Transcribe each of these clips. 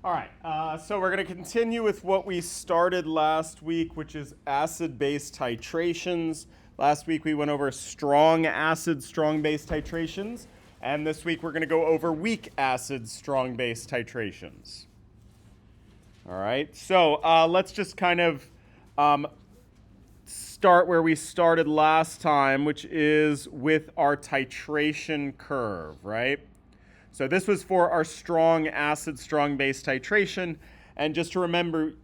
All right, so we're going to continue with what we started last week, which is acid-base titrations. Last week we went over strong acid, strong base titrations, and this week we're going to go over weak acid, strong base titrations. All right, so let's just kind of start where we started last time, which is with our titration curve, right? So this was for our strong acid, strong base titration. And just to remember,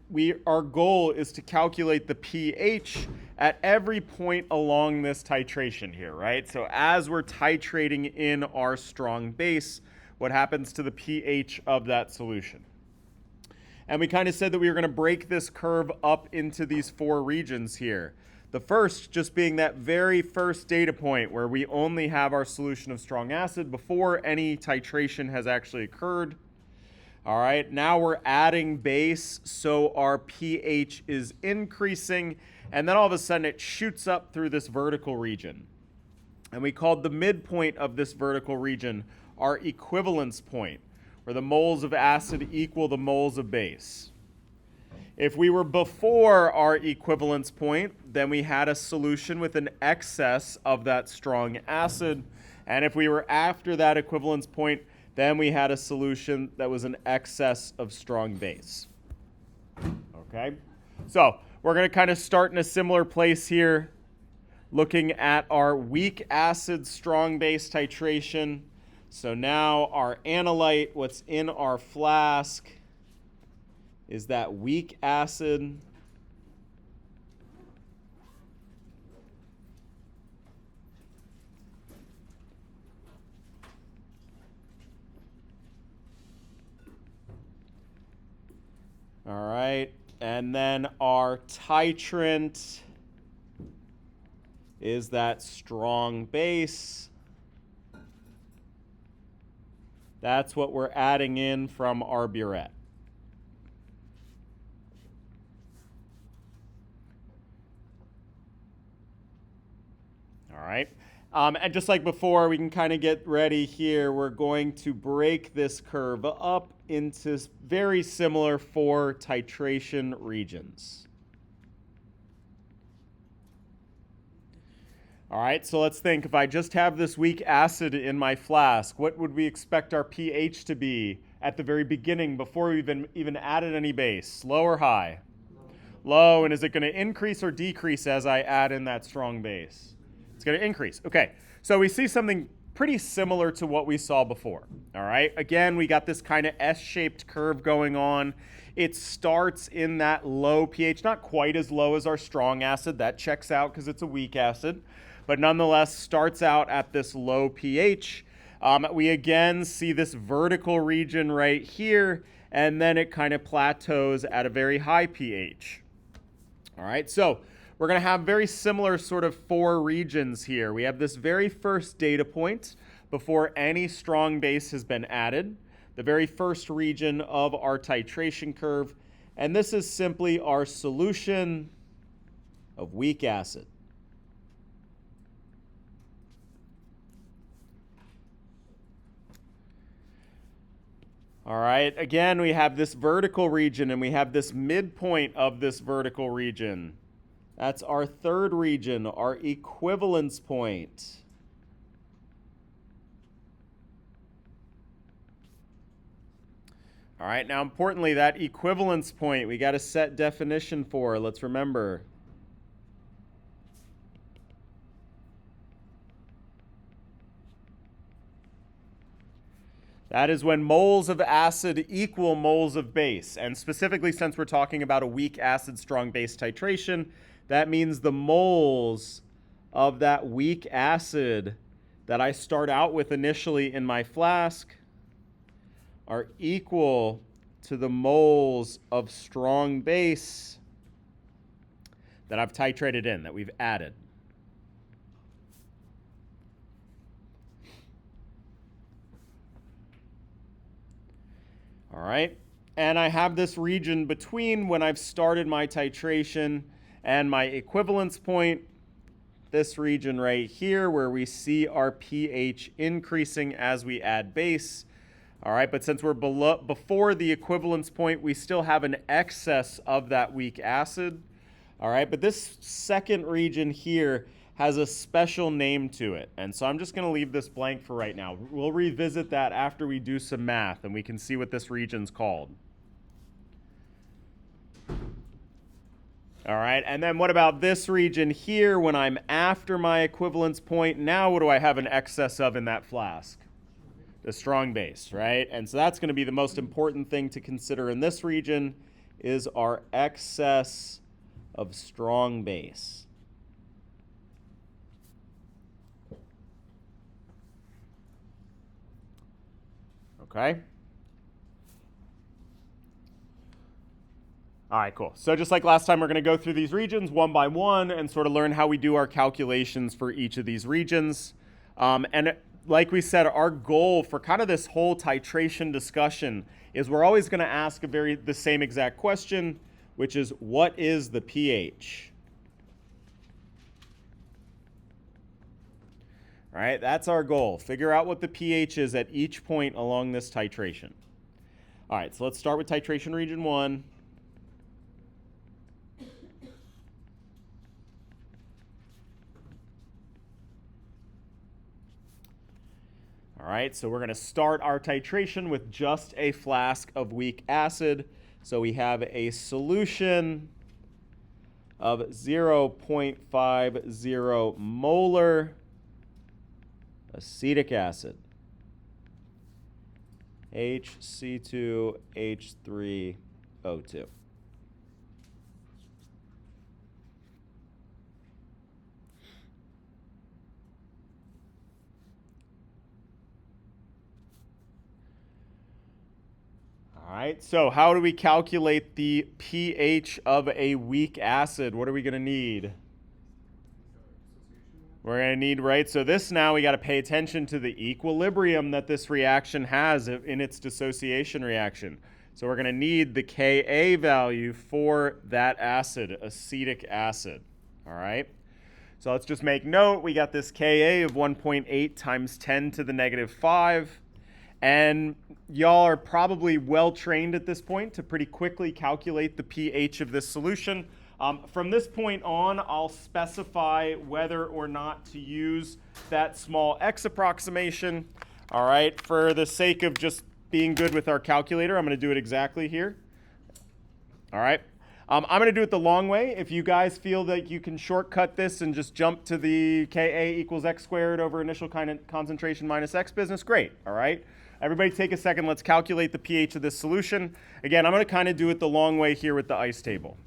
our goal is to calculate the pH at every point along this titration here, right? So as we're titrating in our strong base, what happens to the pH of that solution? And we kind of said that we were going to break this curve up into these four regions here. The first just being that very first data point where we only have our solution of strong acid before any titration has actually occurred. All right, now we're adding base, so our pH is increasing, and then all of a sudden it shoots up through this vertical region. And we called the midpoint of this vertical region our equivalence point, where the moles of acid equal the moles of base. If we were before our equivalence point, then we had a solution with an excess of that strong acid. And if we were after that equivalence point, then we had a solution that was an excess of strong base. Okay? So we're going to kind of start in a similar place here, looking at our weak acid, strong base titration. So now our analyte, what's in our flask, is that weak acid. All right, and then our titrant is that strong base. That's what we're adding in from our burette. All right, and just like before, we can kind of get ready here. We're going to break this curve up into very similar four titration regions. All right, so let's think. If I just have this weak acid in my flask, what would we expect our pH to be at the very beginning before we even added any base? Low or high? Low. And is it going to increase or decrease as I add in that strong base? It's going to increase. Okay, so we see something pretty similar to what we saw before. All right, again, we got this kind of S-shaped curve going on. It starts in that low pH, not quite as low as our strong acid. That checks out because it's a weak acid, but nonetheless starts out at this low pH. We again see this vertical region right here, and then it kind of plateaus at a very high pH. All right, so we're going to have very similar sort of four regions here. We have this very first data point before any strong base has been added, the very first region of our titration curve, and this is simply our solution of weak acid. All right, again, we have this vertical region and we have this midpoint of this vertical region. That's our third region, our equivalence point. All right, now importantly, that equivalence point, we got a set definition for. Let's remember. That is when moles of acid equal moles of base. And specifically, since we're talking about a weak acid, strong base titration, that means the moles of that weak acid that I start out with initially in my flask are equal to the moles of strong base that I've titrated in, that we've added. All right, and I have this region between when I've started my titration and my equivalence point, this region right here where we see our pH increasing as we add base. All right, but since we're before the equivalence point, we still have an excess of that weak acid. All right, but this second region here has a special name to it. And so I'm just going to leave this blank for right now. We'll revisit that after we do some math and we can see what this region's called. All right, and then what about this region here when I'm after my equivalence point? Now what do I have an excess of in that flask? The strong base, right? And so that's going to be the most important thing to consider in this region is our excess of strong base. Okay? All right, cool. So just like last time, we're going to go through these regions one by one and sort of learn how we do our calculations for each of these regions. And like we said, our goal for kind of this whole titration discussion is we're always going to ask the same exact question, which is what is the pH? All right, that's our goal. Figure out what the pH is at each point along this titration. All right, so let's start with titration region 1. All right, so we're going to start our titration with just a flask of weak acid. So we have a solution of 0.50 molar acetic acid, HC2H3O2. All right, so how do we calculate the pH of a weak acid? What are we going to need? We're going to need, right? So this now we got to pay attention to the equilibrium that this reaction has in its dissociation reaction. So we're going to need the Ka value for that acid, acetic acid. All right? So let's just make note. We got this Ka of 1.8 times 10 to the negative 5. And y'all are probably well trained at this point to pretty quickly calculate the pH of this solution. From this point on, I'll specify whether or not to use that small x approximation. All right, for the sake of just being good with our calculator, I'm going to do it exactly here. All right, I'm going to do it the long way. If you guys feel that you can shortcut this and just jump to the Ka equals x squared over initial concentration minus x business, great. All right, everybody take a second. Let's calculate the pH of this solution. Again, I'm going to kind of do it the long way here with the ice table.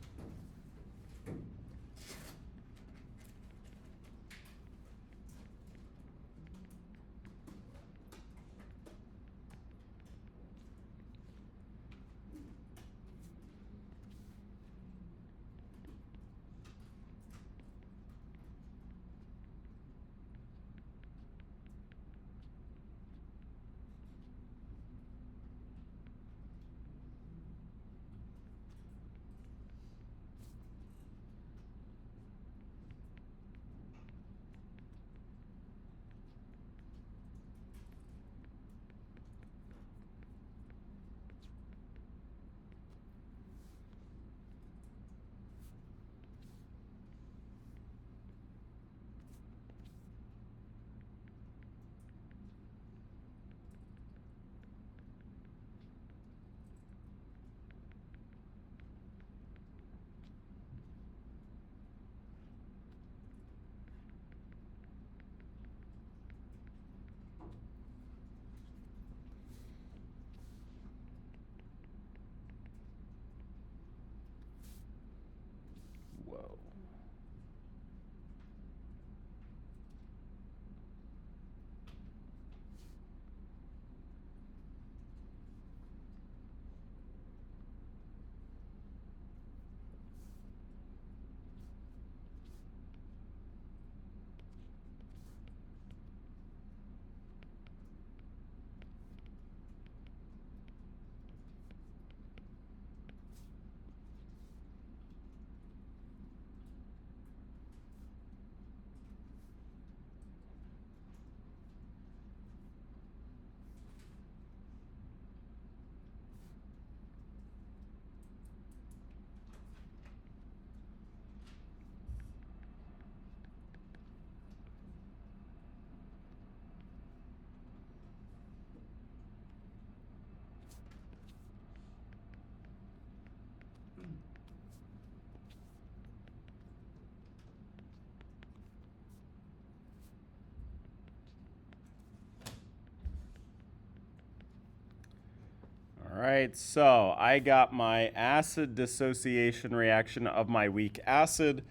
right, so I got my acid dissociation reaction of my weak acid,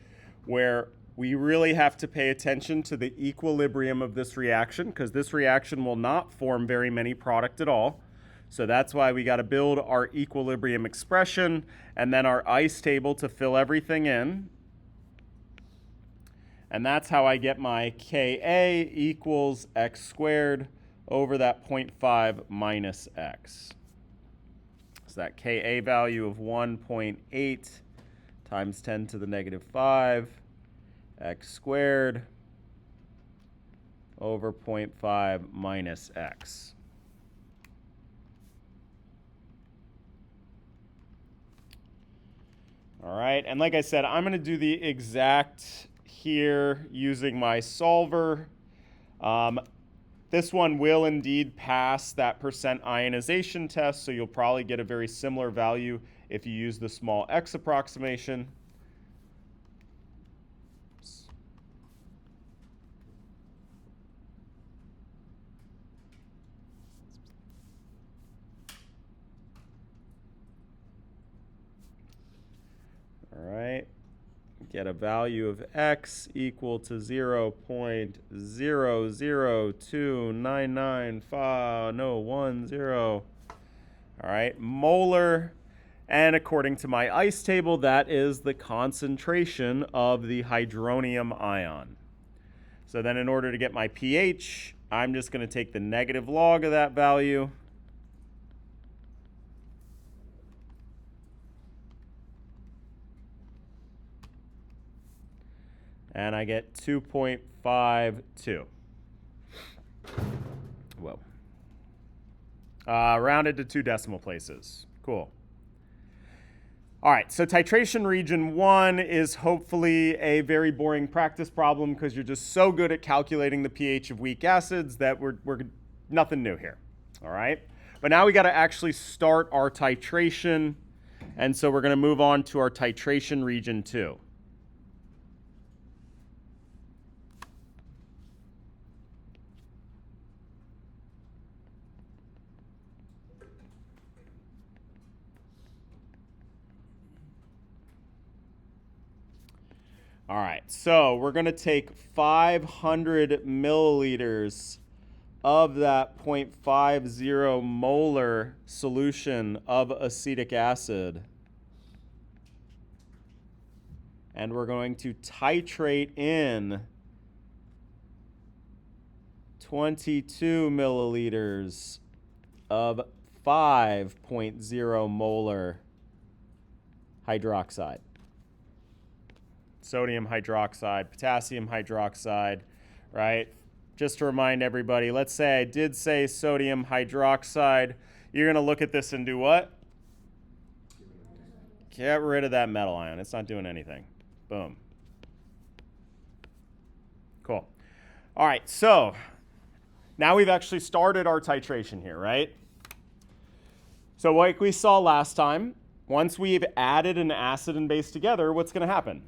where we really have to pay attention to the equilibrium of this reaction, because this reaction will not form very many product at all. So that's why we got to build our equilibrium expression and then our ice table to fill everything in. And that's how I get my Ka equals x squared over that 0.5 minus x. So that Ka value of 1.8 times 10 to the negative 5 x squared over 0.5 minus x. All right, and like I said, I'm going to do the exact here using my solver. This one will indeed pass that percent ionization test, so you'll probably get a very similar value if you use the small x approximation. All right, get a value of x equal to 0.00299510. All right, molar. And according to my ice table, that is the concentration of the hydronium ion. So then in order to get my pH, I'm just going to take the negative log of that value. And I get 2.52. Whoa. Rounded to 2 decimal places. Cool. All right, so titration region 1 is hopefully a very boring practice problem because you're just so good at calculating the pH of weak acids that we're nothing new here. All right, but now we got to actually start our titration, and so we're going to move on to our titration region 2. All right, so we're going to take 500 milliliters of that 0.50 molar solution of acetic acid, and we're going to titrate in 22 milliliters of 5.0 molar hydroxide. Sodium hydroxide, potassium hydroxide, right? Just to remind everybody, let's say I did say sodium hydroxide. You're going to look at this and do what? Get rid of that metal ion. It's not doing anything. Boom. Cool. All right, so now we've actually started our titration here, right? So like we saw last time, once we've added an acid and base together, what's going to happen?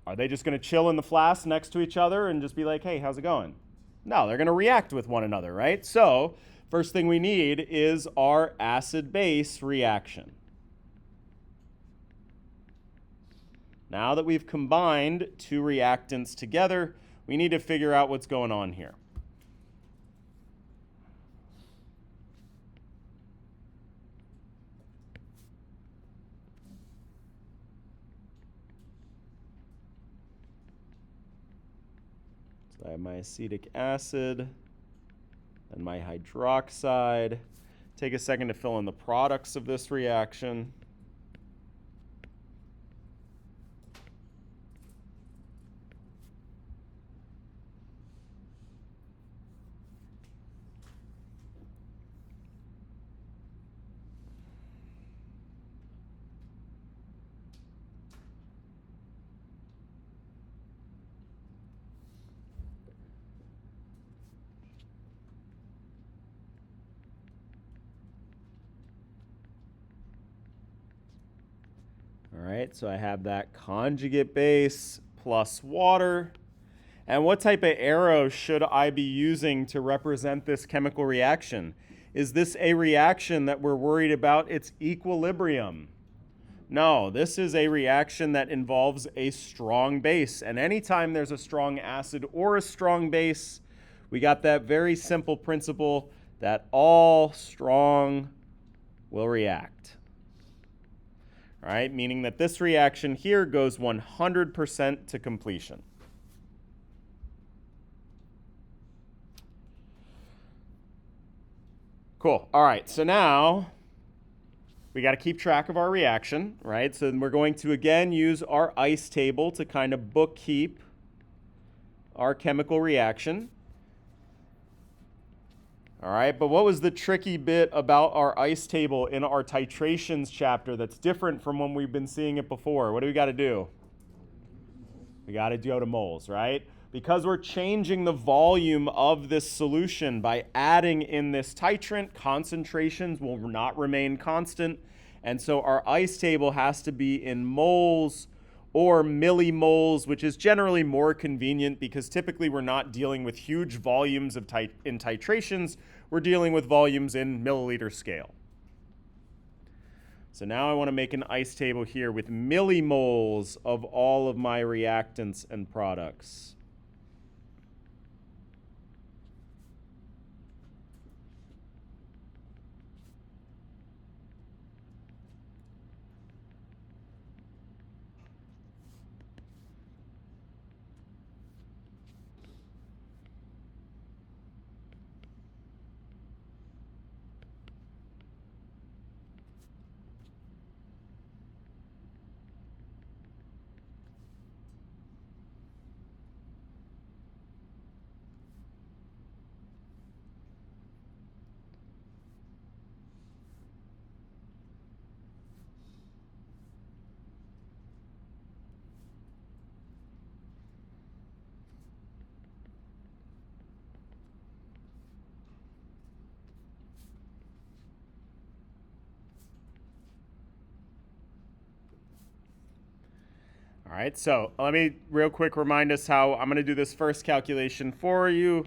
Are they just going to chill in the flask next to each other and just be like, hey, how's it going? No, they're going to react with one another, right? So first thing we need is our acid-base reaction. Now that we've combined 2 reactants together, we need to figure out what's going on here. I have my acetic acid and my hydroxide. Take a second to fill in the products of this reaction. All right, so I have that conjugate base plus water. And what type of arrow should I be using to represent this chemical reaction? Is this a reaction that we're worried about its equilibrium? No, this is a reaction that involves a strong base. And anytime there's a strong acid or a strong base, we got that very simple principle that all strong will react. All right, meaning that this reaction here goes 100% to completion. Cool. All right, so now we got to keep track of our reaction, right? So we're going to, again, use our ICE table to kind of bookkeep our chemical reaction. All right, but what was the tricky bit about our ICE table in our titrations chapter that's different from when we've been seeing it before? What do we got to do? We got to go to moles, right? Because we're changing the volume of this solution by adding in this titrant, concentrations will not remain constant. And so our ICE table has to be in moles or millimoles, which is generally more convenient because typically we're not dealing with huge volumes of in titrations. We're dealing with volumes in milliliter scale. So now I want to make an ICE table here with millimoles of all of my reactants and products. All right, so let me real quick remind us how I'm going to do this first calculation for you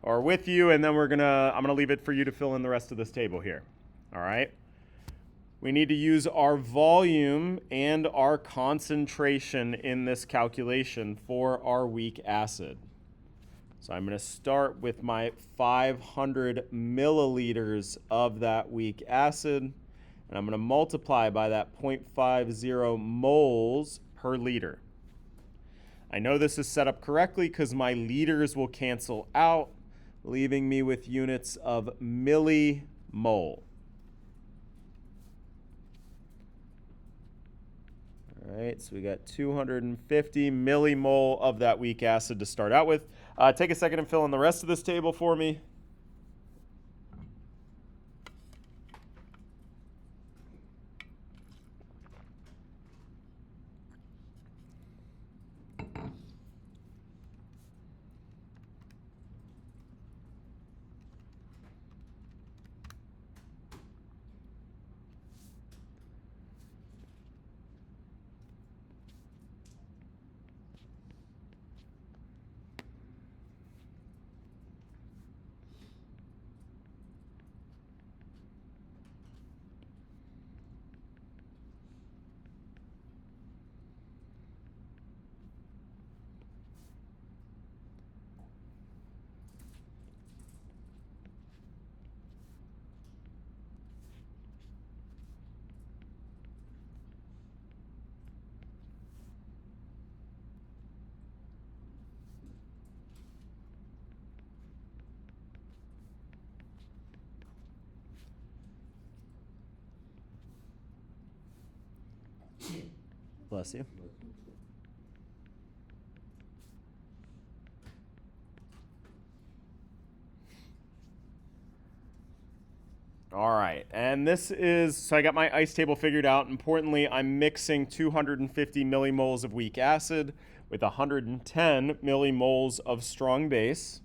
or with you, and then I'm going to leave it for you to fill in the rest of this table here. All right. We need to use our volume and our concentration in this calculation for our weak acid. So I'm going to start with my 500 milliliters of that weak acid, and I'm going to multiply by that 0.50 moles per liter. I know this is set up correctly because my liters will cancel out, leaving me with units of millimole. All right, so we got 250 millimole of that weak acid to start out with. Take a second and fill in the rest of this table for me. Bless you. All right, and this is, so I got my ICE table figured out. Importantly, I'm mixing 250 millimoles of weak acid with 110 millimoles of strong base.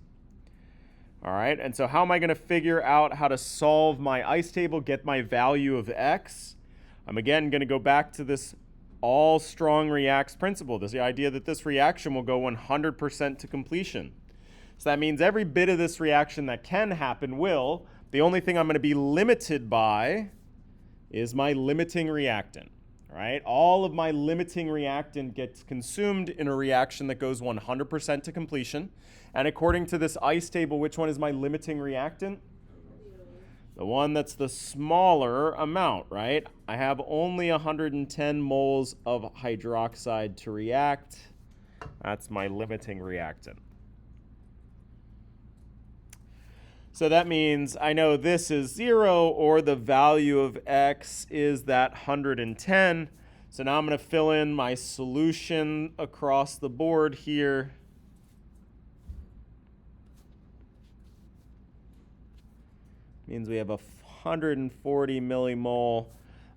All right, and so how am I going to figure out how to solve my ICE table, get my value of X? I'm again going to go back to this all strong reacts principle. This is the idea that this reaction will go 100% to completion. So that means every bit of this reaction that can happen will, The only thing I'm going to be limited by is my limiting reactant. Right? All of my limiting reactant gets consumed in a reaction that goes 100% to completion. And according to this ice table, which one is my limiting reactant? The one that's the smaller amount, right? I have only 110 moles of hydroxide to react. That's my limiting reactant. So that means I know this is 0, or the value of x is that 110. So now I'm going to fill in my solution across the board here. Means we have 140 millimole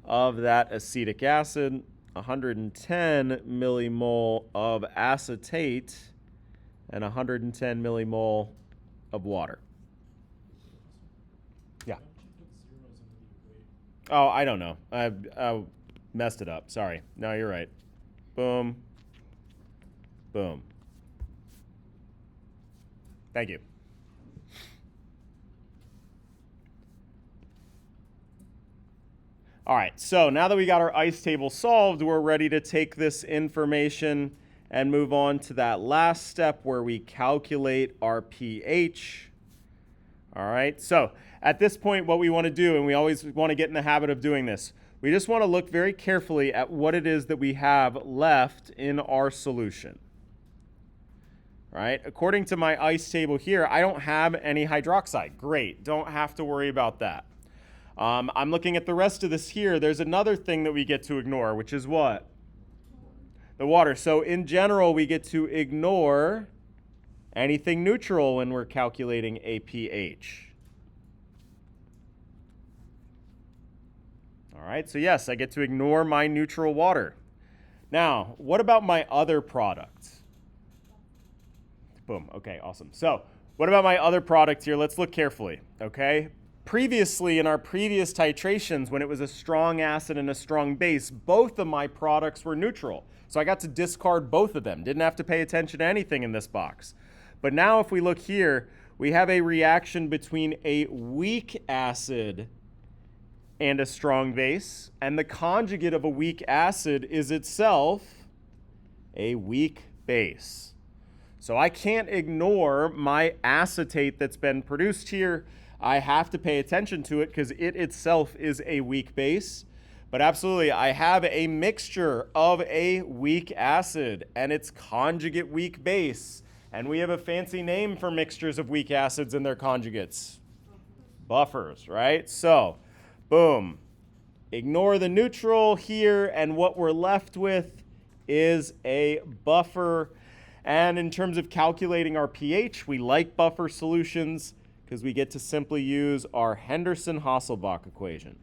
of that acetic acid, 110 millimole of acetate, and 110 millimole of water. Yeah. Oh, I don't know. I messed it up. Sorry. No, you're right. Boom. Boom. Thank you. All right, so now that we got our ice table solved, we're ready to take this information and move on to that last step where we calculate our pH. All right, so at this point, what we want to do, and we always want to get in the habit of doing this, we just want to look very carefully at what it is that we have left in our solution. All right, according to my ice table here, I don't have any hydroxide. Great, don't have to worry about that. I'm looking at the rest of this here. There's another thing that we get to ignore, which is what? The water. So in general, we get to ignore anything neutral when we're calculating a pH. All right, so yes, I get to ignore my neutral water. Now, what about my other product? Boom, okay, awesome. So what about my other product here? Let's look carefully, okay? Previously, in our previous titrations, when it was a strong acid and a strong base, both of my products were neutral. So I got to discard both of them. Didn't have to pay attention to anything in this box. But now if we look here, we have a reaction between a weak acid and a strong base. And the conjugate of a weak acid is itself a weak base. So I can't ignore my acetate that's been produced here. I have to pay attention to it because it itself is a weak base. But absolutely, I have a mixture of a weak acid and its conjugate weak base. And we have a fancy name for mixtures of weak acids and their conjugates. Buffers, right? So, boom. Ignore the neutral here, and what we're left with is a buffer. And in terms of calculating our pH, we like buffer solutions because we get to simply use our Henderson-Hasselbalch equation.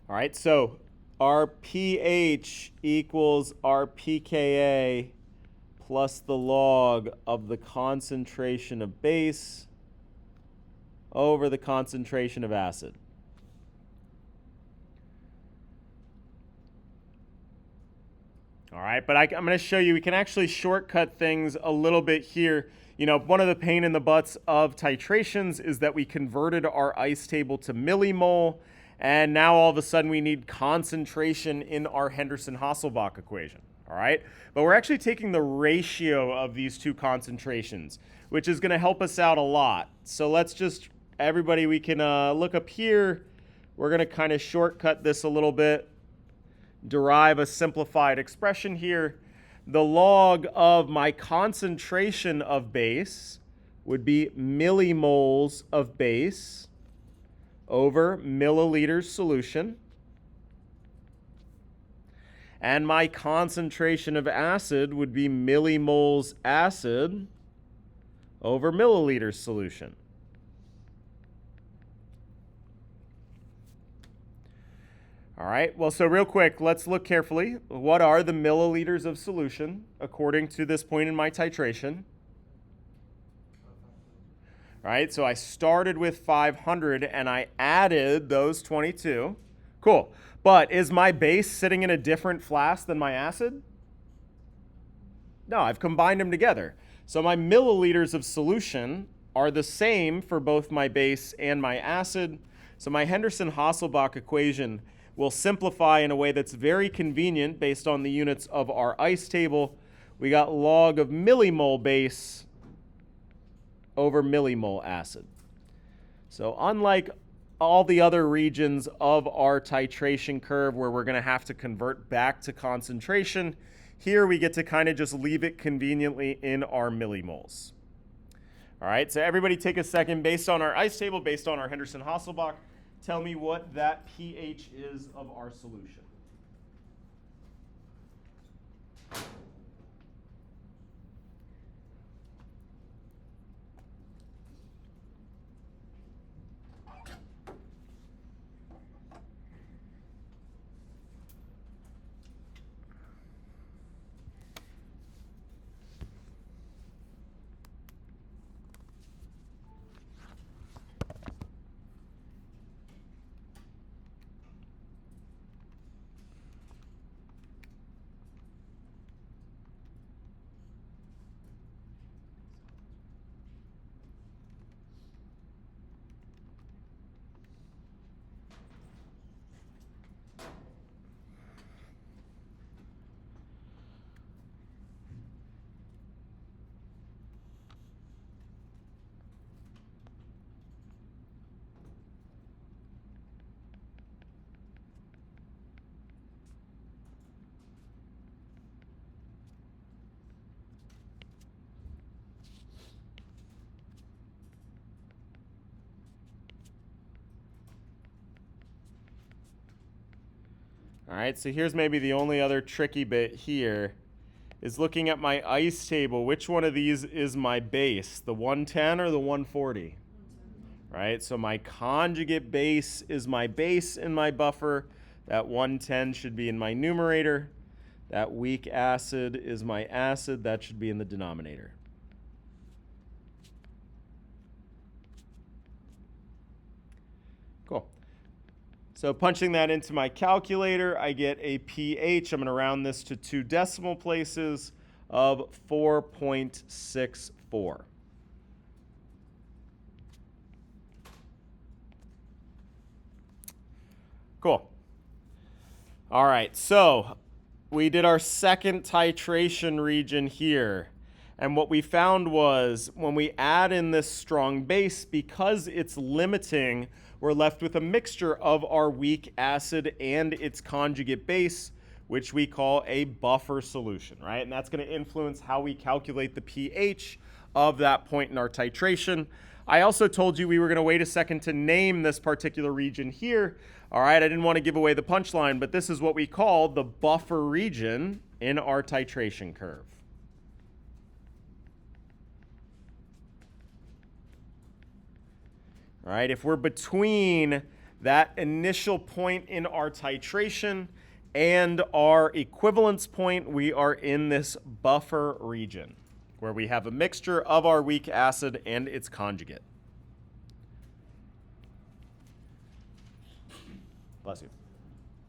All right, so our pH equals our pKa plus the log of the concentration of base over the concentration of acid. All right, but I'm going to show you we can actually shortcut things a little bit here. You know, one of the pain in the butts of titrations is that we converted our ice table to millimole, and now all of a sudden we need concentration in our Henderson-Hasselbalch equation. All right, but we're actually taking the ratio of these two concentrations, which is going to help us out a lot. So let's just, everybody, we can look up here. We're going to kind of shortcut this a little bit, derive a simplified expression here. The log of my concentration of base would be millimoles of base over milliliters solution. And my concentration of acid would be millimoles acid over milliliters solution. All right, well, so real quick, let's look carefully. What are the milliliters of solution according to this point in my titration? All right, so I started with 500 and I added those 22. Cool. But is my base sitting in a different flask than my acid? No, I've combined them together. So my milliliters of solution are the same for both my base and my acid. So my Henderson-Hasselbalch equation will simplify in a way that's very convenient based on the units of our ice table. We got log of millimole base over millimole acid. So unlike all the other regions of our titration curve where we're going to have to convert back to concentration, here we get to kind of just leave it conveniently in our millimoles. All right, so everybody take a second, based on our ice table, based on our Henderson-Hasselbalch, tell me what that pH is of our solution. All right, so here's maybe the only other tricky bit here is looking at my ice table. Which one of these is my base, the 110 or the 140? Right, so my conjugate base is my base in my buffer. That 110 should be in my numerator. That weak acid is my acid. That should be in the denominator. Cool. So punching that into my calculator, I get a pH, I'm going to round this to 2 decimal places, of 4.64. Cool. All right, so we did our second titration region here. And what we found was when we add in this strong base, because it's limiting, we're left with a mixture of our weak acid and its conjugate base, which we call a buffer solution, right? And that's going to influence how we calculate the pH of that point in our titration. I also told you we were going to wait a second to name this particular region here. All right, I didn't want to give away the punchline, but this is what we call the buffer region in our titration curve. All right, if we're between that initial point in our titration and our equivalence point, we are in this buffer region where we have a mixture of our weak acid and its conjugate. Bless you.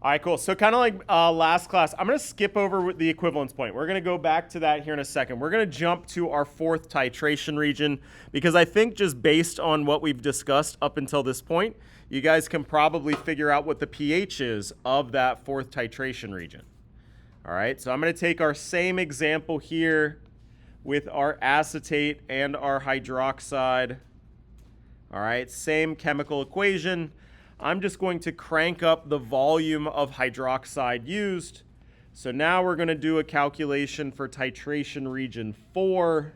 All right, cool. So kind of like last class, I'm going to skip over the equivalence point. We're going to go back to that here in a second. We're going to jump to our fourth titration region because I think just based on what we've discussed up until this point, you guys can probably figure out what the pH is of that fourth titration region. All right, so I'm going to take our same example here with our acetate and our hydroxide. All right, same chemical equation. I'm just going to crank up the volume of hydroxide used. So now we're going to do a calculation for titration region 4,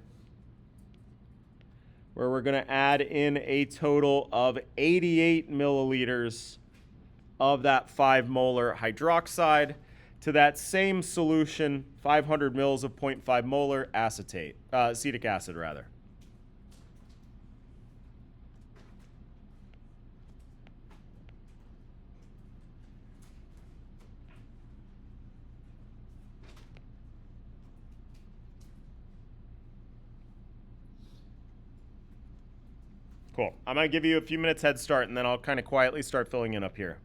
where we're going to add in a total of 88 milliliters of that 5 molar hydroxide to that same solution, 500 mils of 0.5 molar acetate, acetic acid rather. Cool. I'm going to give you a few minutes head start, and then I'll kind of quietly start filling in up here.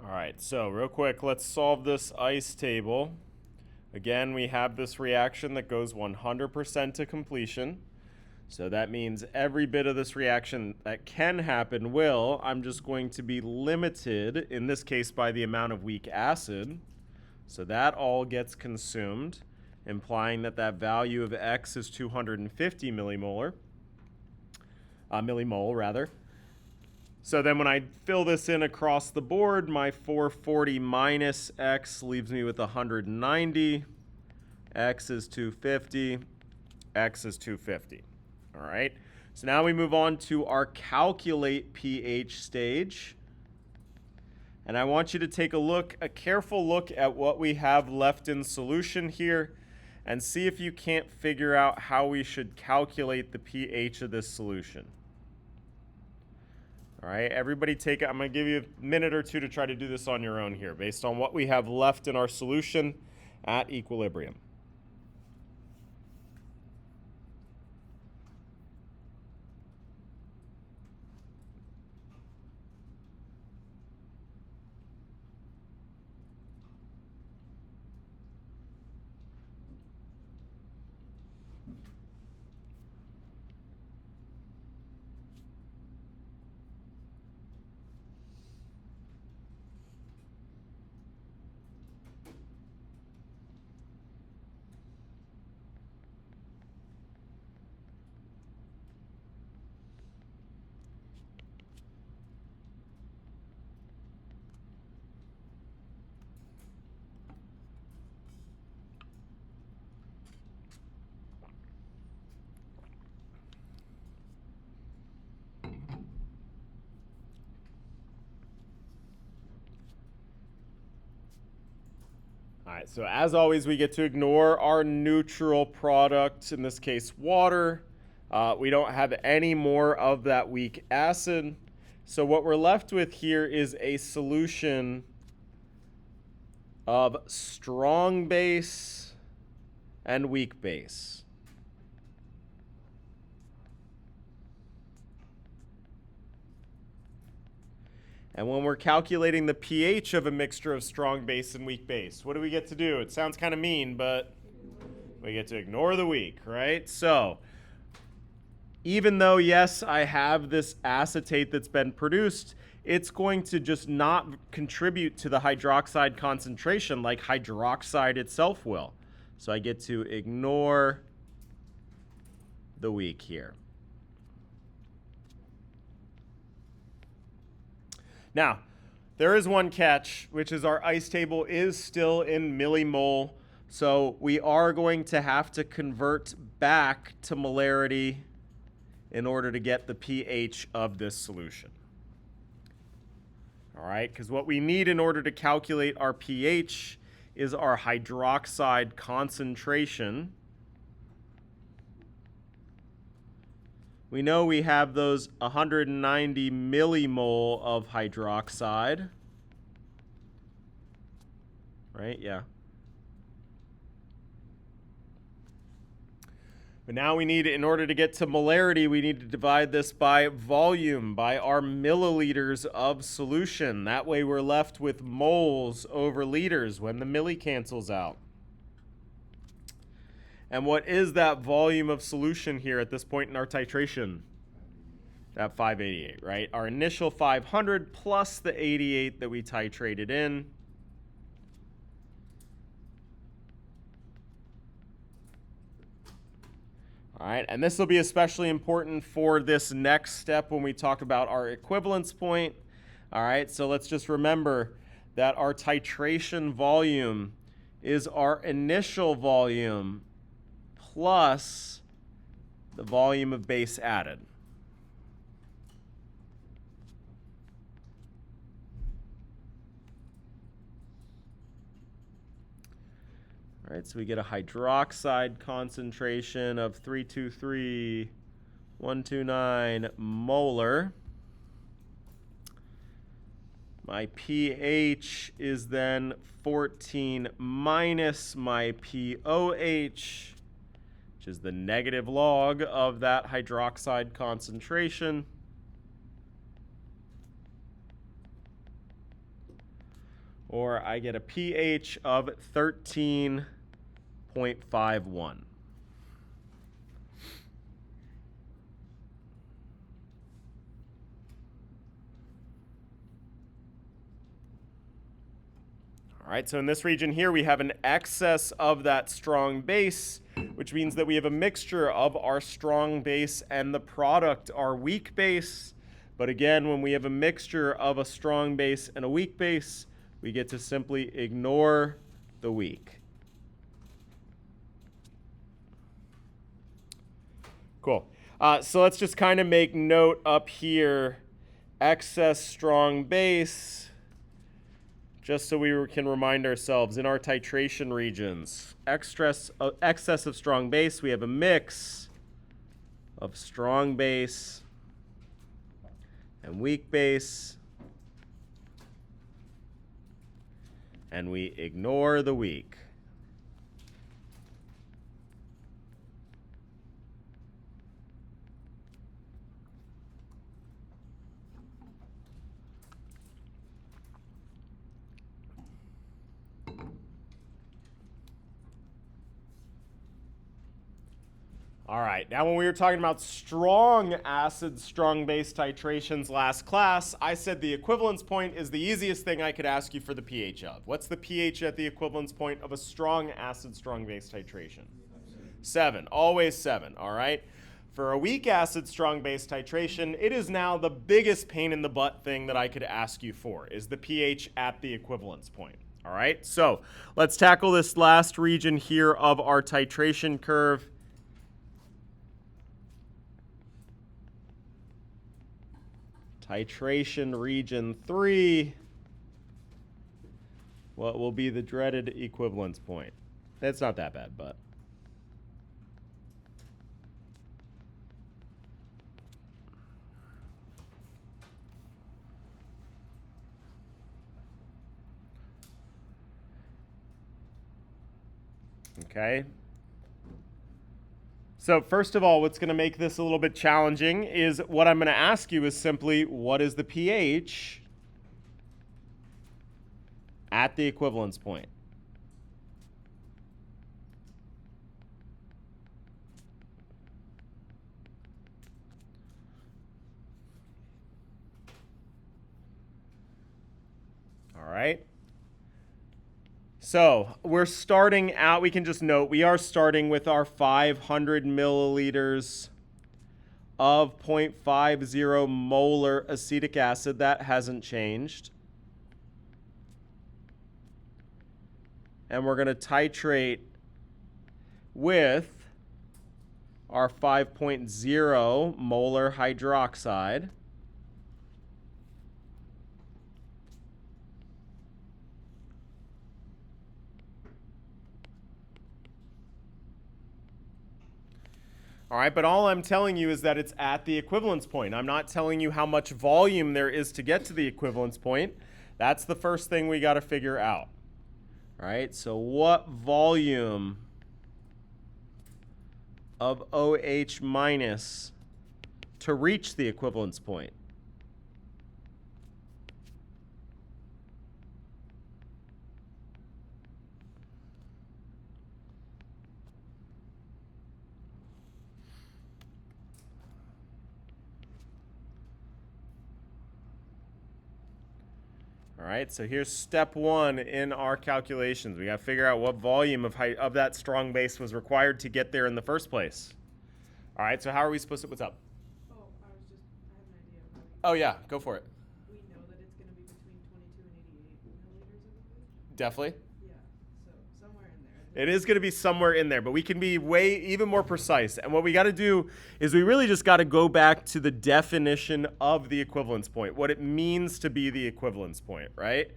All right, so real quick, let's solve this ice table. Again, we have this reaction that goes 100% to completion. So that means every bit of this reaction that can happen will. I'm just going to be limited, in this case, by the amount of weak acid. So that all gets consumed, implying that that value of X is 250 millimole. So then when I fill this in across the board, my 440 minus X leaves me with 190. X is 250. X is 250. All right. So now we move on to our calculate pH stage. And I want you to take a careful look at what we have left in solution here and see if you can't figure out how we should calculate the pH of this solution. All right, everybody I'm going to give you a minute or two to try to do this on your own here based on what we have left in our solution at equilibrium. All right, so as always, we get to ignore our neutral product, in this case, water. We don't have any more of that weak acid. So what we're left with here is a solution of strong base and weak base. And when we're calculating the pH of a mixture of strong base and weak base, what do we get to do? It sounds kind of mean, but we get to ignore the weak, right? So even though, yes, I have this acetate that's been produced, it's going to just not contribute to the hydroxide concentration like hydroxide itself will. So I get to ignore the weak here. Now, there is one catch, which is our ice table is still in millimole. So we are going to have to convert back to molarity in order to get the pH of this solution. All right, because what we need in order to calculate our pH is our hydroxide concentration. We know we have those 190 millimole of hydroxide, right? Yeah. But now we need, in order to get to molarity, we need to divide this by volume, by our milliliters of solution. That way we're left with moles over liters when the milli cancels out. And what is that volume of solution here at this point in our titration? That 588, right? Our initial 500 plus the 88 that we titrated in. All right, and this will be especially important for this next step when we talk about our equivalence point. All right, so let's just remember that our titration volume is our initial volume plus the volume of base added. All right, so we get a hydroxide concentration of 323,129 molar. My pH is then 14 minus my pOH, which is the negative log of that hydroxide concentration. or I get a pH of 13.51. All right, so in this region here, we have an excess of that strong base, which means that we have a mixture of our strong base and the product, our weak base. But again, when we have a mixture of a strong base and a weak base, we get to simply ignore the weak. Cool. So let's just kind of make note up here, excess strong base, just so we can remind ourselves, in our titration regions, excess of strong base, we have a mix of strong base and weak base, and we ignore the weak. All right, now when we were talking about strong acid, strong base titrations last class, I said the equivalence point is the easiest thing I could ask you for the pH of. What's the pH at the equivalence point of a strong acid, strong base titration? 7, always 7, all right? For a weak acid, strong base titration, it is now the biggest pain in the butt thing that I could ask you for, is the pH at the equivalence point. All right, so let's tackle this last region here of our titration curve. Titration region 3, what will be the dreaded equivalence point? It's not that bad, but. Okay. So first of all, what's going to make this a little bit challenging is what I'm going to ask you is simply, what is the pH at the equivalence point? All right. So we're starting out, we can just note, we are starting with our 500 milliliters of 0.50 molar acetic acid. That hasn't changed. And we're going to titrate with our 5.0 molar hydroxide. All right, but all I'm telling you is that it's at the equivalence point. I'm not telling you how much volume there is to get to the equivalence point. That's the first thing we got to figure out. All right, so what volume of OH minus to reach the equivalence point? All right, so here's step 1 in our calculations. We got to figure out what volume of that strong base was required to get there in the first place. All right, so how are we supposed to, what's up? Oh, I have an idea. Oh yeah, go for it. We know that it's going to be between 22 and 88 milliliters, I believe. Definitely. Yeah, so somewhere in there. It is going to be somewhere in there, but we can be even more precise. And what we got to do is we really just got to go back to the definition of the equivalence point, what it means to be the equivalence point, right?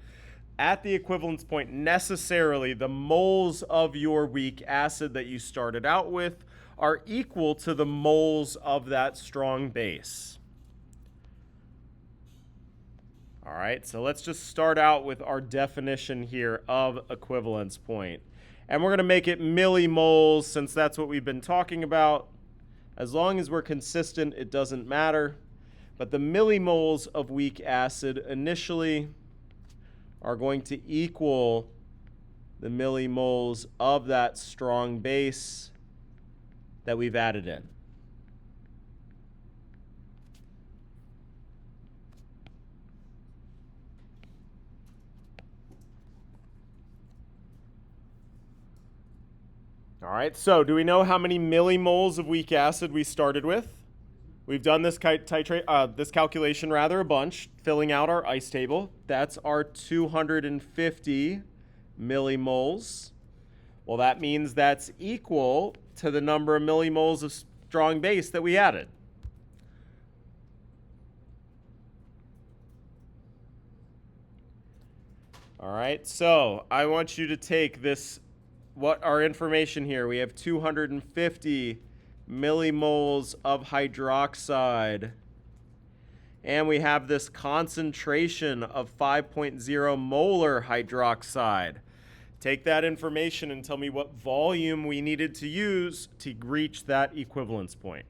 At the equivalence point, necessarily the moles of your weak acid that you started out with are equal to the moles of that strong base. All right, so let's just start out with our definition here of equivalence point. And we're going to make it millimoles since that's what we've been talking about. As long as we're consistent, it doesn't matter. But the millimoles of weak acid initially are going to equal the millimoles of that strong base that we've added in. All right, so do we know how many millimoles of weak acid we started with? We've done this calculation a bunch, filling out our ice table. That's our 250 millimoles. Well, that means that's equal to the number of millimoles of strong base that we added. All right, so I want you to take this, what our information here. We have 250 millimoles of hydroxide. And we have this concentration of 5.0 molar hydroxide. Take that information and tell me what volume we needed to use to reach that equivalence point.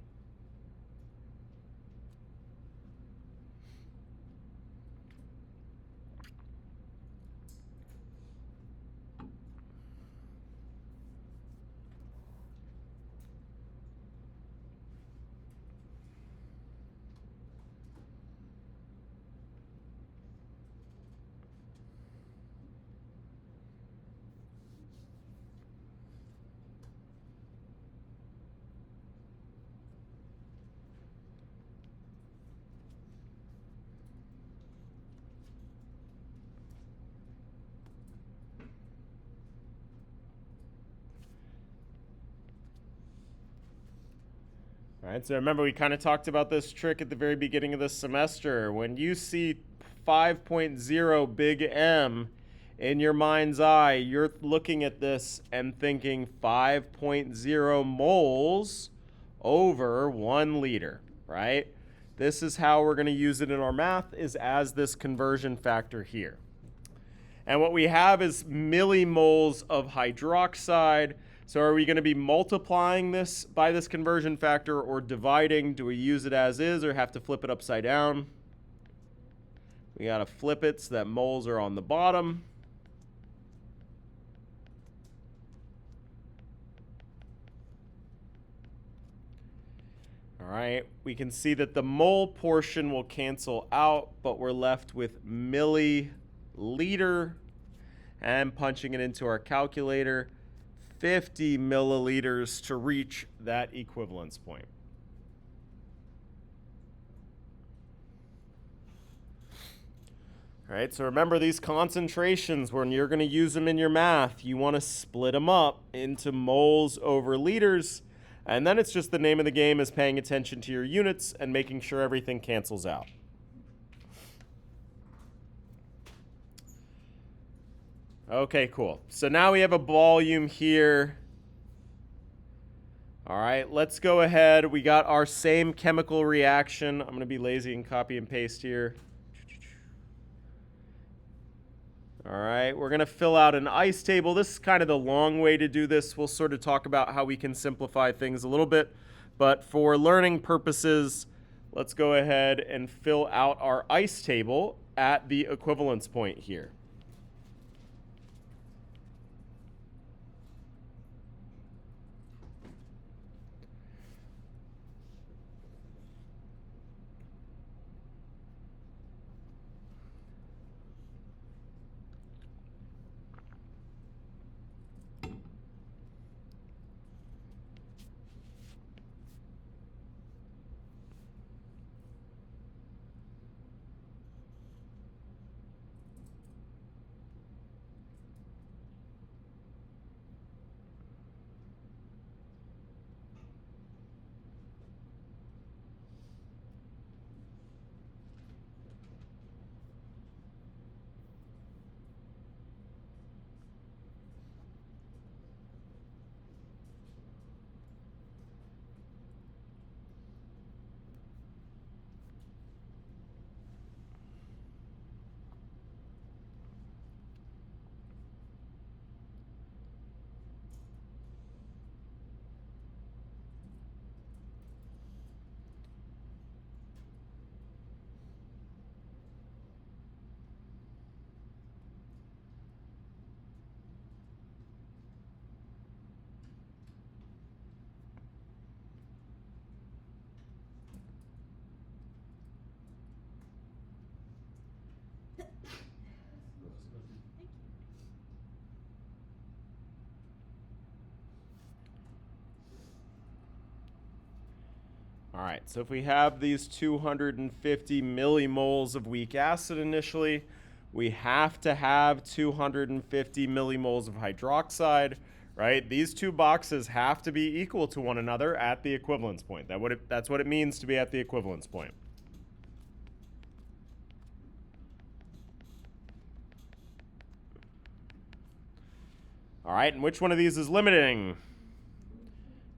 All right, so remember we kind of talked about this trick at the very beginning of the semester. When you see 5.0 big M in your mind's eye, you're looking at this and thinking 5.0 moles over 1 liter, right? This is how we're going to use it in our math, is as this conversion factor here. And what we have is millimoles of hydroxide. So are we going to be multiplying this by this conversion factor or dividing? Do we use it as is or have to flip it upside down? We got to flip it so that moles are on the bottom. All right, we can see that the mole portion will cancel out, but we're left with milliliter, and punching it into our calculator, 50 milliliters to reach that equivalence point. All right, so remember these concentrations, when you're going to use them in your math, you want to split them up into moles over liters, and then it's just the name of the game is paying attention to your units and making sure everything cancels out. Okay, cool. So now we have a volume here. All right, let's go ahead. We got our same chemical reaction. I'm going to be lazy and copy and paste here. All right, we're going to fill out an ice table. This is kind of the long way to do this. We'll sort of talk about how we can simplify things a little bit. But for learning purposes, let's go ahead and fill out our ice table at the equivalence point here. All right, so if we have these 250 millimoles of weak acid initially, we have to have 250 millimoles of hydroxide, right? These two boxes have to be equal to one another at the equivalence point. That's what it means to be at the equivalence point. All right, and which one of these is limiting?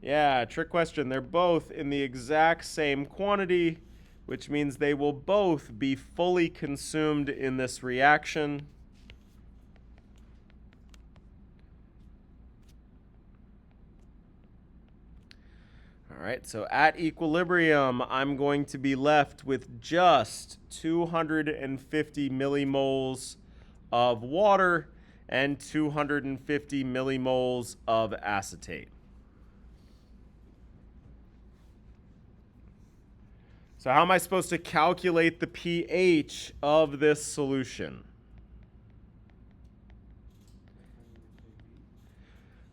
Yeah, trick question. They're both in the exact same quantity, which means they will both be fully consumed in this reaction. All right, so at equilibrium, I'm going to be left with just 250 millimoles of water and 250 millimoles of acetate. So how am I supposed to calculate the pH of this solution?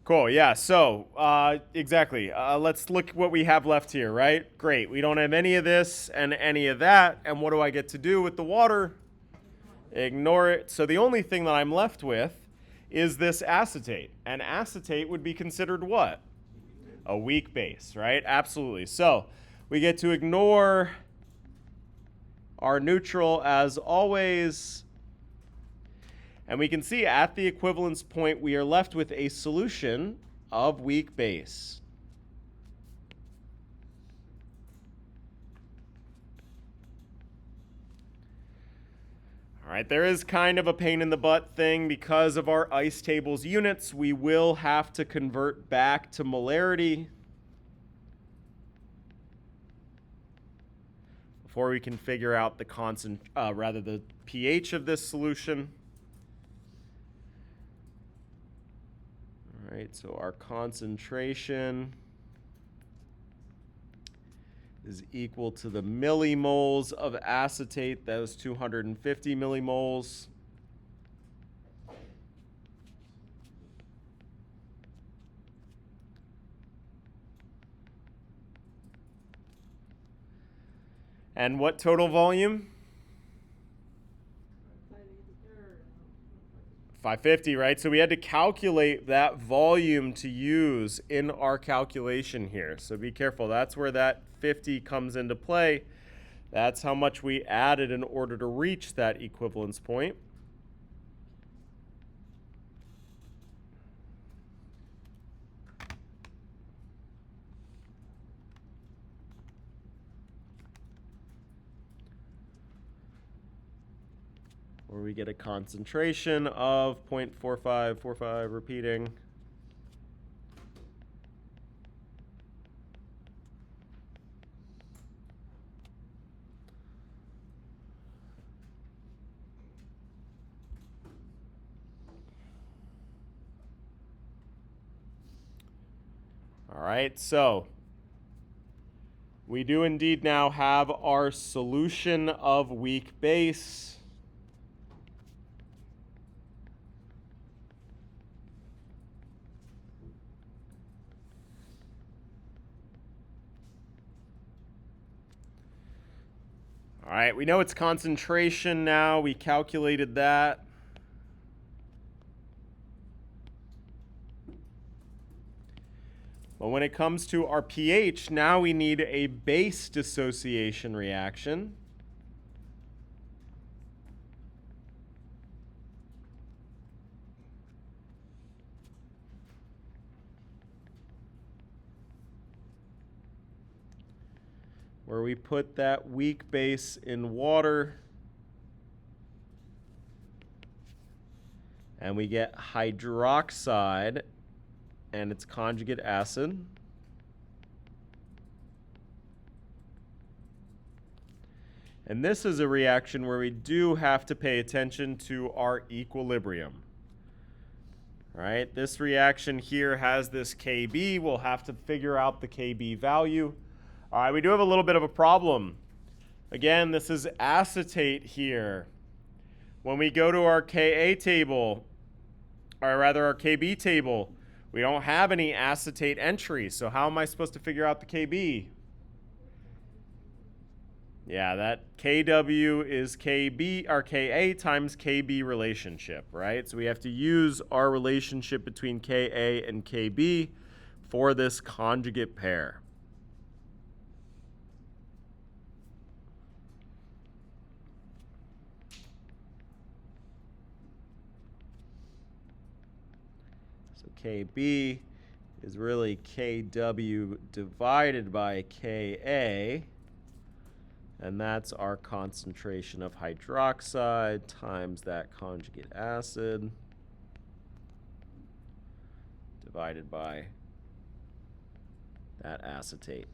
Cool, yeah, so exactly. Let's look what we have left here, right? Great, we don't have any of this and any of that, and what do I get to do with the water? Ignore it. So the only thing that I'm left with is this acetate, and acetate would be considered what? A weak base, right? Absolutely. So we get to ignore our neutral as always. And we can see at the equivalence point, we are left with a solution of weak base. All right, there is kind of a pain in the butt thing because of our ice tables units. We will have to convert back to molarity before we can figure out the pH of this solution. All right, so our concentration is equal to the millimoles of acetate, those 250 millimoles. And what total volume? 550, right? So we had to calculate that volume to use in our calculation here. So be careful. That's where that 50 comes into play. That's how much we added in order to reach that equivalence point. Where we get a concentration of 0.4545 repeating. All right, so we do indeed now have our solution of weak base. All right, we know its concentration now. We calculated that. But when it comes to our pH, now we need a base dissociation reaction. Where we put that weak base in water and we get hydroxide and its conjugate acid. And this is a reaction where we do have to pay attention to our equilibrium. Right? This reaction here has this Kb. We'll have to figure out the Kb value. All right, we do have a little bit of a problem. Again, this is acetate here. When we go to our Ka table, or rather our Kb table, we don't have any acetate entries. So how am I supposed to figure out the Kb? Yeah, that KW is KB or KA times KB relationship, right? So we have to use our relationship between KA and KB for this conjugate pair. So KB is really KW divided by KA. And that's our concentration of hydroxide times that conjugate acid divided by that acetate.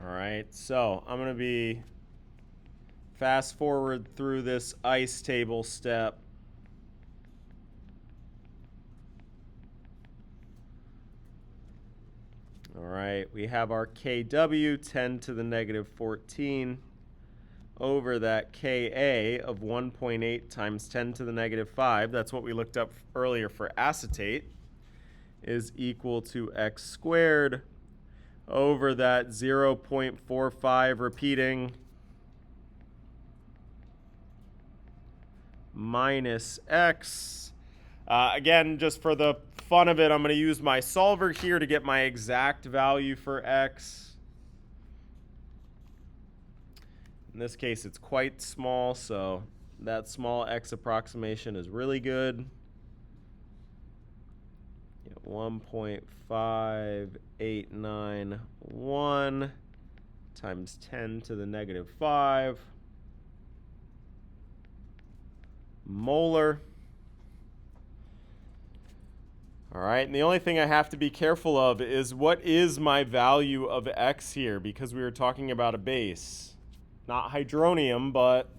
All right, so I'm going to be fast forward through this ice table step. All right, we have our KW 10 to the negative 14 over that Ka of 1.8 times 10 to the negative 5. That's what we looked up earlier for acetate, is equal to x squared over that 0.45 repeating minus x. Again, just for the fun of it, I'm going to use my solver here to get my exact value for x. In this case, it's quite small, so that small x approximation is really good. 1.5891 times 10 to the negative 5 molar. All right, and the only thing I have to be careful of is what is my value of x here, because we were talking about a base. Not hydronium, but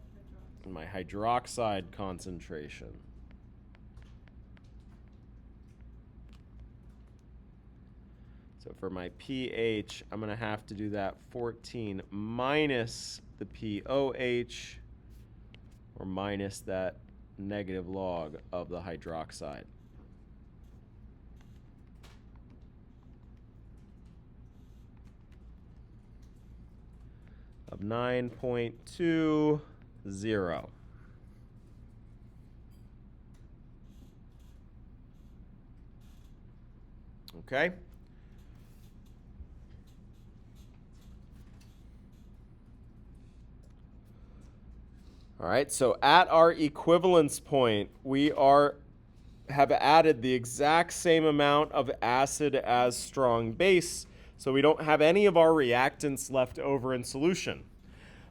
my hydroxide concentration. So for my pH, I'm going to have to do that 14 minus the pOH, or minus that negative log of the hydroxide. Of 9.20. Okay? All right, so at our equivalence point, we have added the exact same amount of acid as strong base, so we don't have any of our reactants left over in solution.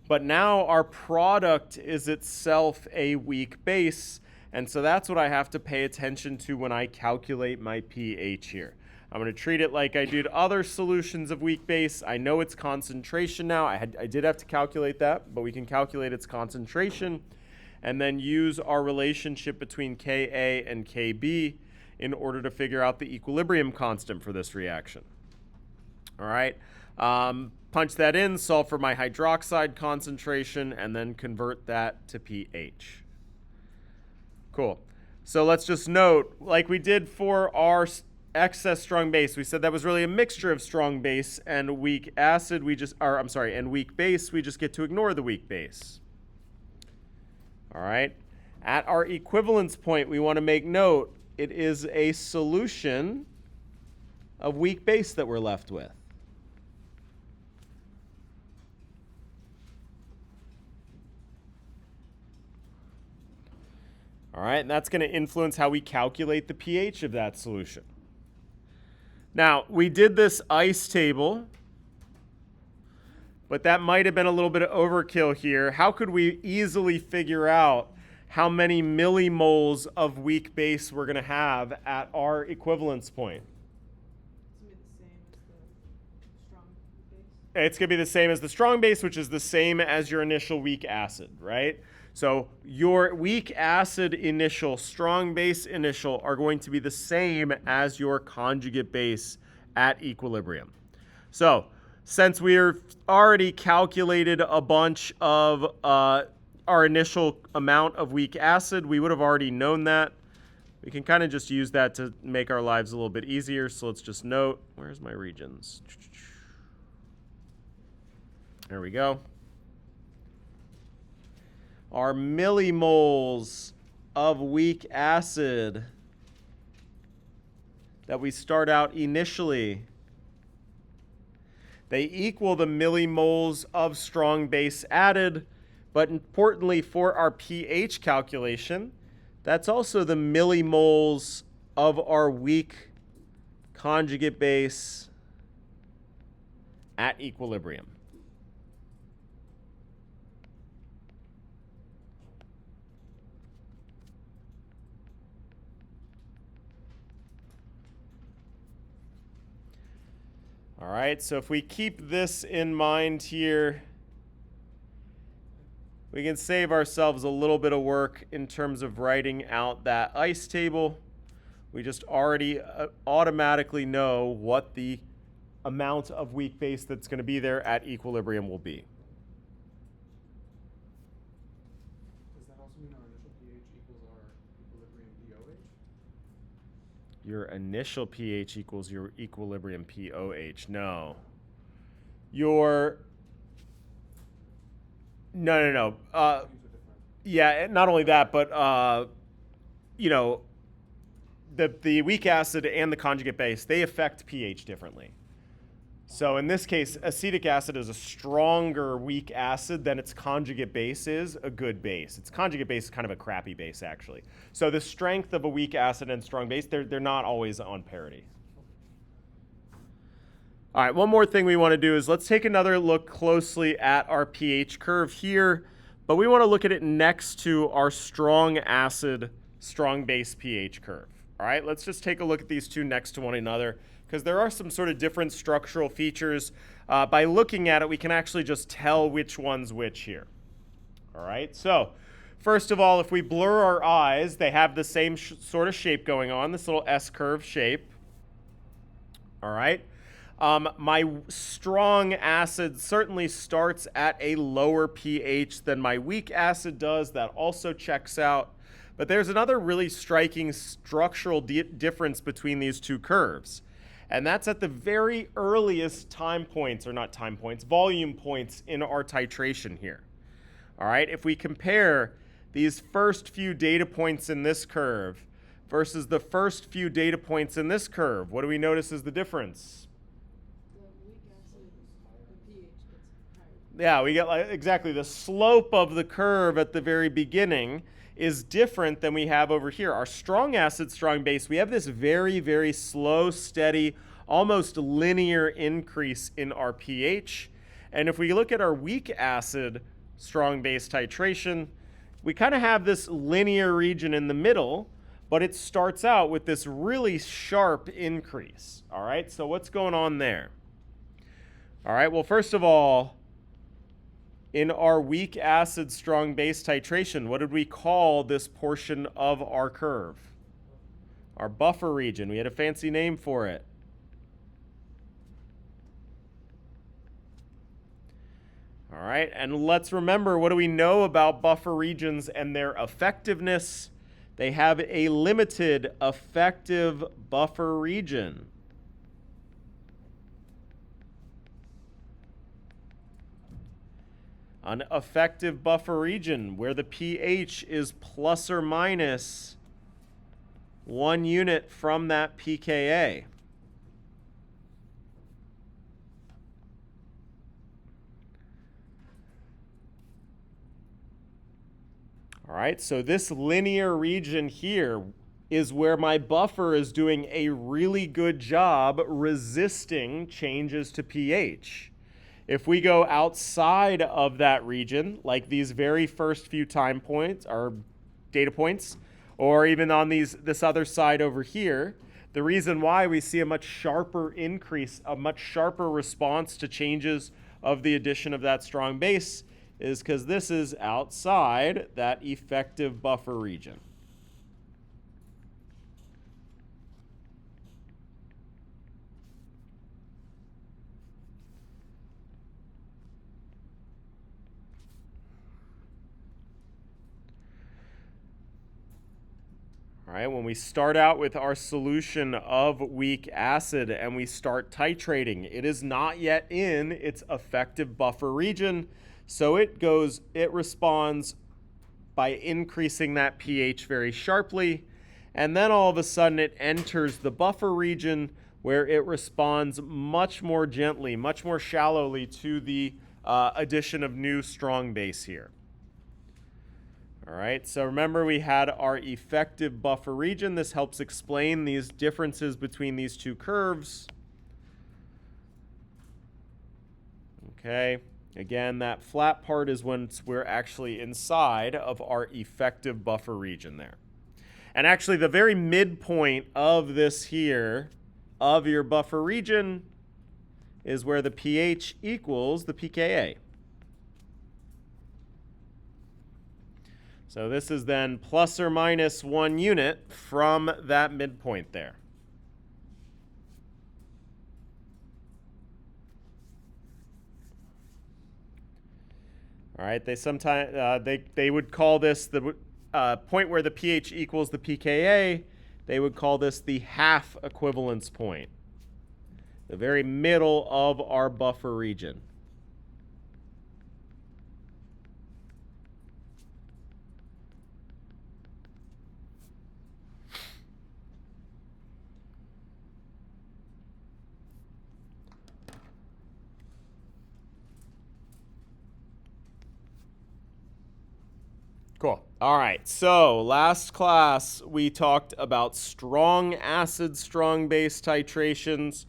But now our product is itself a weak base, and so that's what I have to pay attention to when I calculate my pH here. I'm going to treat it like I did other solutions of weak base. I know its concentration now. I did have to calculate that, but we can calculate its concentration and then use our relationship between Ka and Kb in order to figure out the equilibrium constant for this reaction. All right, punch that in, solve for my hydroxide concentration, and then convert that to pH. Cool. So let's just note, like we did for our excess strong base, we said that was really a mixture of strong base and weak acid. And weak base. We just get to ignore the weak base. All right. At our equivalence point, we want to make note it is a solution of weak base that we're left with. All right, and that's going to influence how we calculate the pH of that solution. Now, we did this ice table but that might have been a little bit of overkill here. How could we easily figure out how many millimoles of weak base we're going to have at our equivalence point? It's going to be the same as the strong base, which is the same as your initial weak acid, right? So your weak acid initial, strong base initial are going to be the same as your conjugate base at equilibrium. So since we've already calculated a bunch of our initial amount of weak acid, we would have already known that. We can kind of just use that to make our lives a little bit easier. So let's just note, where's my regions? There we go. Our millimoles of weak acid that we start out initially, they equal the millimoles of strong base added, but importantly for our pH calculation, that's also the millimoles of our weak conjugate base at equilibrium. All right, so if we keep this in mind here, we can save ourselves a little bit of work in terms of writing out that ice table. We just already automatically know what the amount of weak base that's going to be there at equilibrium will be. Does that also mean our initial pH equals our equilibrium pOH? Your initial pH equals your equilibrium pOH. No. Your... No. Yeah, not only that, but, you know, the weak acid and the conjugate base, they affect pH differently. So in this case, acetic acid is a stronger weak acid than its conjugate base is a good base. Its conjugate base is kind of a crappy base, actually. So the strength of a weak acid and strong base, they're not always on parity. All right, one more thing we want to do is let's take another look closely at our pH curve here, but we want to look at it next to our strong acid, strong base pH curve. All right, let's just take a look at these two next to one another, because there are some sort of different structural features. By looking at it, we can actually just tell which one's which here. All right, so first of all, if we blur our eyes, they have the same sort of shape going on, this little S-curve shape. All right. My strong acid certainly starts at a lower pH than my weak acid does. That also checks out. But there's another really striking structural difference between these two curves. And that's at the very earliest time points, or not time points, volume points in our titration here. All right, if we compare these first few data points in this curve versus the first few data points in this curve, what do we notice is the difference? Yeah, we get exactly the slope of the curve at the very beginning is different than we have over here. Our strong acid, strong base, we have this very, very slow, steady, almost linear increase in our pH. And if we look at our weak acid, strong base titration, we kind of have this linear region in the middle, but it starts out with this really sharp increase. All right, so what's going on there? All right, well, first of all, in our weak acid, strong base titration, what did we call this portion of our curve? Our buffer region. We had a fancy name for it. All right, and let's remember, what do we know about buffer regions and their effectiveness? They have a limited effective buffer region. An effective buffer region where the pH is plus or minus 1 unit from that pKa. All right, so this linear region here is where my buffer is doing a really good job resisting changes to pH. If we go outside of that region, like these very first few time points or data points, or even on this other side over here, the reason why we see a much sharper increase, a much sharper response to changes of the addition of that strong base is because this is outside that effective buffer region. All right, when we start out with our solution of weak acid and we start titrating, it is not yet in its effective buffer region, so it responds by increasing that pH very sharply, and then all of a sudden it enters the buffer region where it responds much more gently, much more shallowly to the addition of new strong base here. All right, so remember we had our effective buffer region. This helps explain these differences between these two curves. Okay, again, that flat part is when we're actually inside of our effective buffer region there. And actually the very midpoint of this here, of your buffer region, is where the pH equals the pKa. So this is then plus or minus 1 unit from that midpoint there. All right, they sometimes they would call this the point where the pH equals the pKa. They would call this the half equivalence point, the very middle of our buffer region. Cool. All right, so last class we talked about strong acid, strong base titrations.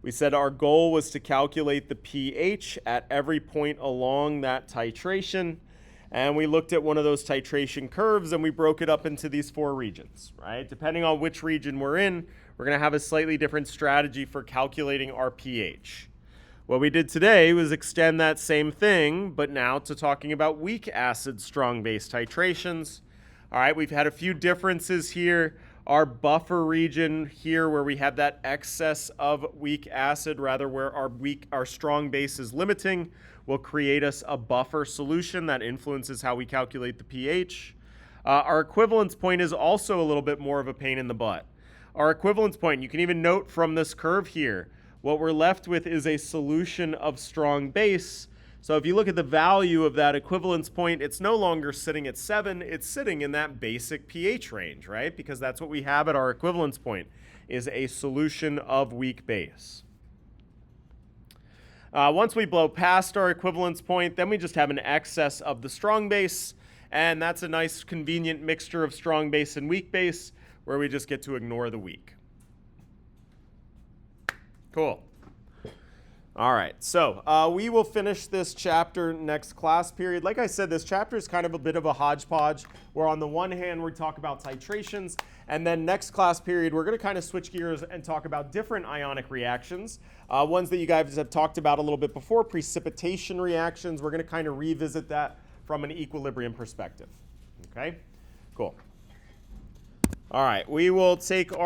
We said our goal was to calculate the pH at every point along that titration. And we looked at one of those titration curves and we broke it up into these 4 regions, right? Depending on which region we're in, we're going to have a slightly different strategy for calculating our pH. What we did today was extend that same thing, but now to talking about weak acid, strong base titrations. All right, we've had a few differences here. Our buffer region here where we have that excess of weak acid, rather where our strong base is limiting, will create us a buffer solution that influences how we calculate the pH. Our equivalence point is also a little bit more of a pain in the butt. Our equivalence point, you can even note from this curve here, what we're left with is a solution of strong base. So if you look at the value of that equivalence point, it's no longer sitting at 7, it's sitting in that basic pH range, right? Because that's what we have at our equivalence point, is a solution of weak base. Once we blow past our equivalence point, then we just have an excess of the strong base, and that's a nice convenient mixture of strong base and weak base, where we just get to ignore the weak. Cool. All right, so we will finish this chapter next class period. Like I said, this chapter is kind of a bit of a hodgepodge, where on the one hand, we talk about titrations, and then next class period, we're going to kind of switch gears and talk about different ionic reactions, ones that you guys have talked about a little bit before, precipitation reactions. We're going to kind of revisit that from an equilibrium perspective. Okay, cool. All right, we will take our